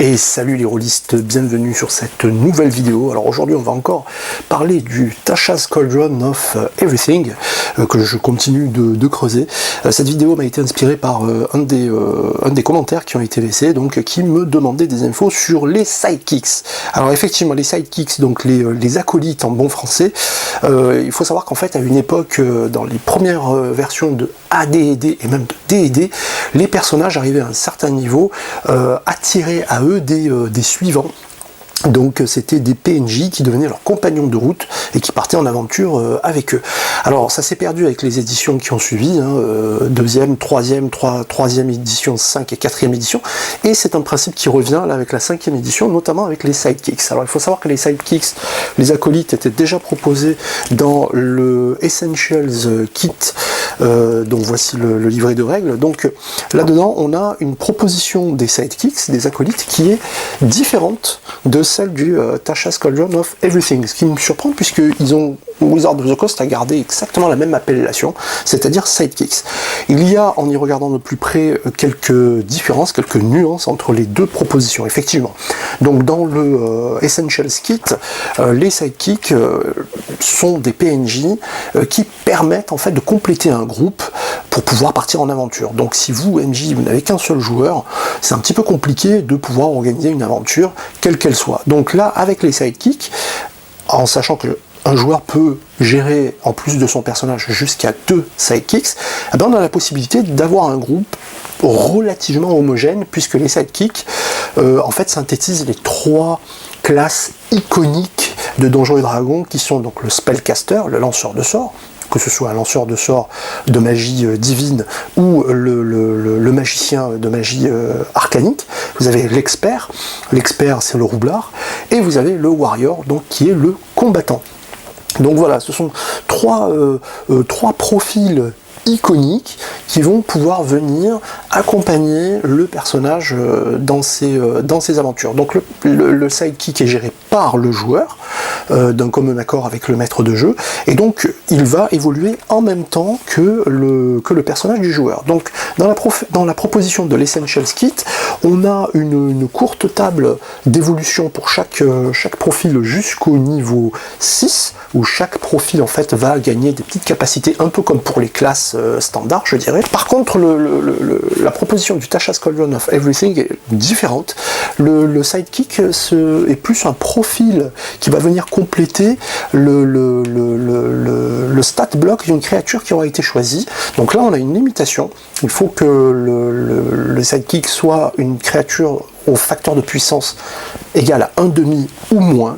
Et salut les rôlistes, bienvenue sur cette nouvelle vidéo. Alors aujourd'hui on va encore parler du Tasha's Cauldron of Everything que je continue de creuser. Cette vidéo m'a été inspirée par un des commentaires qui ont été laissés, donc qui me demandait des infos sur les sidekicks. Alors effectivement les sidekicks, donc les acolytes en bon français, il faut savoir qu'en fait à une époque, dans les premières versions de AD&D et même de D&D, les personnages arrivaient à un certain niveau, attiraient à eux des suivants. Donc c'était des PNJ qui devenaient leurs compagnons de route et qui partaient en aventure avec eux. Alors ça s'est perdu avec les éditions qui ont suivi, deuxième, troisième édition, 5 et 4e édition, et c'est un principe qui revient là avec la 5e édition, notamment avec les sidekicks. Alors il faut savoir que les sidekicks, les acolytes étaient déjà proposés dans le Essentials Kit, donc voici le livret de règles. Donc là-dedans on a une proposition des sidekicks, des acolytes, qui est différente de celle du Tasha's Cauldron of Everything, ce qui me surprend puisqu'ils ont, Wizards of the Coast a gardé exactement la même appellation, c'est-à-dire sidekicks. Il y a, en y regardant de plus près, quelques différences, quelques nuances entre les deux propositions, effectivement. Donc dans le Essentials Kit, les sidekicks sont des PNJ qui permettent en fait de compléter un groupe pour pouvoir partir en aventure. Donc si vous, MJ, vous n'avez qu'un seul joueur, c'est un petit peu compliqué de pouvoir organiser une aventure, quelle qu'elle soit. Donc là, avec les sidekicks, en sachant que un joueur peut gérer, en plus de son personnage, jusqu'à 2 sidekicks, eh ben on a la possibilité d'avoir un groupe relativement homogène, puisque les sidekicks, en fait, synthétisent les 3 classes iconiques de Donjons et Dragons, qui sont donc le Spellcaster, le lanceur de sorts, que ce soit un lanceur de sorts de magie divine ou le magicien de magie arcanique. Vous avez l'expert c'est le roublard, et vous avez le warrior, donc qui est le combattant. Donc voilà, ce sont 3 profils iconiques qui vont pouvoir venir accompagner le personnage dans ses aventures. Donc le sidekick est géré par le joueur, d'un commun accord avec le maître de jeu, et donc il va évoluer en même temps que le personnage du joueur. Donc dans la proposition de l'Essentials Kit, on a une courte table d'évolution pour chaque profil jusqu'au niveau 6, où chaque profil en fait va gagner des petites capacités, un peu comme pour les classes standard, je dirais. Par contre, la proposition du Tasha's Cauldron of Everything est différente. Le sidekick est plus un profil qui va venir compléter le stat block d'une créature qui aura été choisie. Donc là, on a une limitation. Il faut que le sidekick soit une créature au facteur de puissance égal à 1,5 ou moins,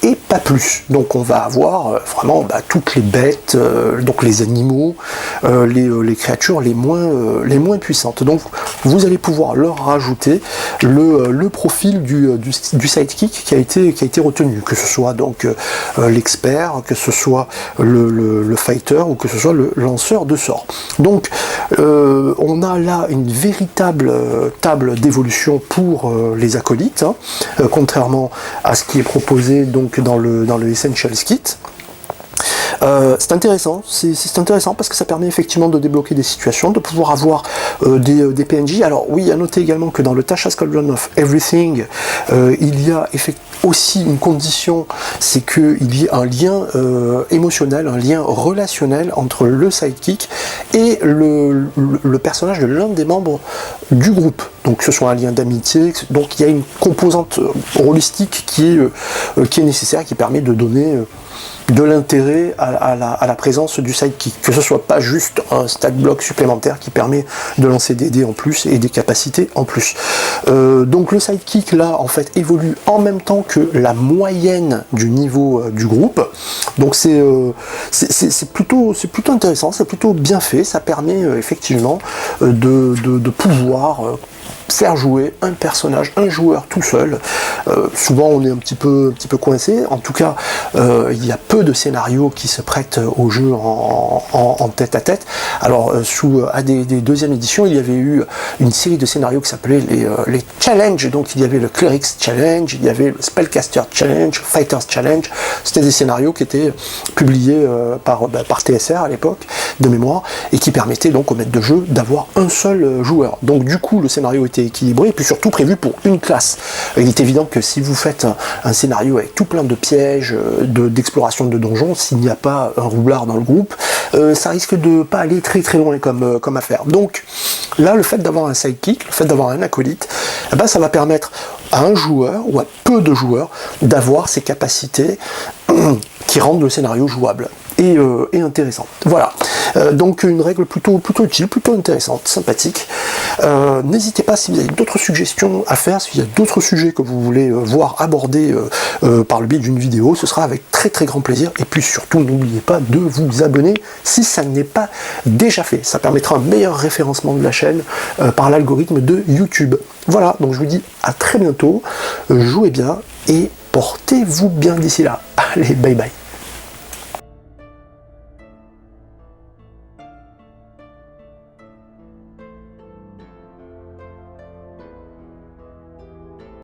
et pas plus. Donc on va avoir vraiment toutes les bêtes, donc les animaux, les créatures les moins puissantes. Donc vous allez pouvoir leur rajouter le profil du sidekick qui a été retenu, que ce soit donc l'expert, que ce soit le fighter ou que ce soit le lanceur de sorts. Donc on a là une véritable table d'évolution pour les acolytes, contrairement à ce qui est proposé donc dans le Essentials Kit. C'est intéressant parce que ça permet effectivement de débloquer des situations, de pouvoir avoir des PNJ. Alors oui, à noter également que dans le Tasha's Cauldron of Everything, il y a aussi une condition, c'est qu'il y ait un lien émotionnel, un lien relationnel entre le sidekick et le personnage de l'un des membres du groupe. Donc que ce soit un lien d'amitié, donc il y a une composante holistique qui est nécessaire, qui permet de donner de l'intérêt à la présence du sidekick, que ce soit pas juste un stat block supplémentaire qui permet de lancer des dés en plus et des capacités en plus. Donc le sidekick là en fait évolue en même temps que la moyenne du niveau du groupe, donc c'est plutôt intéressant, c'est plutôt bien fait, ça permet effectivement de pouvoir faire jouer un personnage, un joueur tout seul. Souvent on est un petit peu coincé, en tout cas il y a peu de scénarios qui se prêtent au jeu en tête à tête. Alors sous AD&D 2e édition, il y avait eu une série de scénarios qui s'appelaient les Challenge, donc il y avait le Clerics Challenge, il y avait le Spellcaster Challenge, Fighters Challenge. C'était des scénarios qui étaient publiés par TSR à l'époque, de mémoire, et qui permettaient donc au maître de jeu d'avoir un seul joueur. Donc du coup le scénario était était équilibré, et puis surtout prévu pour une classe. Il est évident que si vous faites un scénario avec tout plein de pièges, d'exploration de donjons, s'il n'y a pas un roublard dans le groupe, ça risque de pas aller très très loin comme affaire. Donc là, le fait d'avoir un sidekick, le fait d'avoir un acolyte, eh ben, ça va permettre à un joueur ou à peu de joueurs d'avoir ces capacités qui rendent le scénario jouable et intéressant. Voilà, donc une règle plutôt utile, plutôt intéressante, sympathique. N'hésitez pas si vous avez d'autres suggestions à faire, s'il y a d'autres sujets que vous voulez voir abordés par le biais d'une vidéo, ce sera avec très très grand plaisir. Et puis surtout, n'oubliez pas de vous abonner si ça n'est pas déjà fait. Ça permettra un meilleur référencement de la chaîne par l'algorithme de YouTube. Voilà, donc je vous dis à très bientôt, jouez bien et portez-vous bien d'ici là. Allez, bye bye.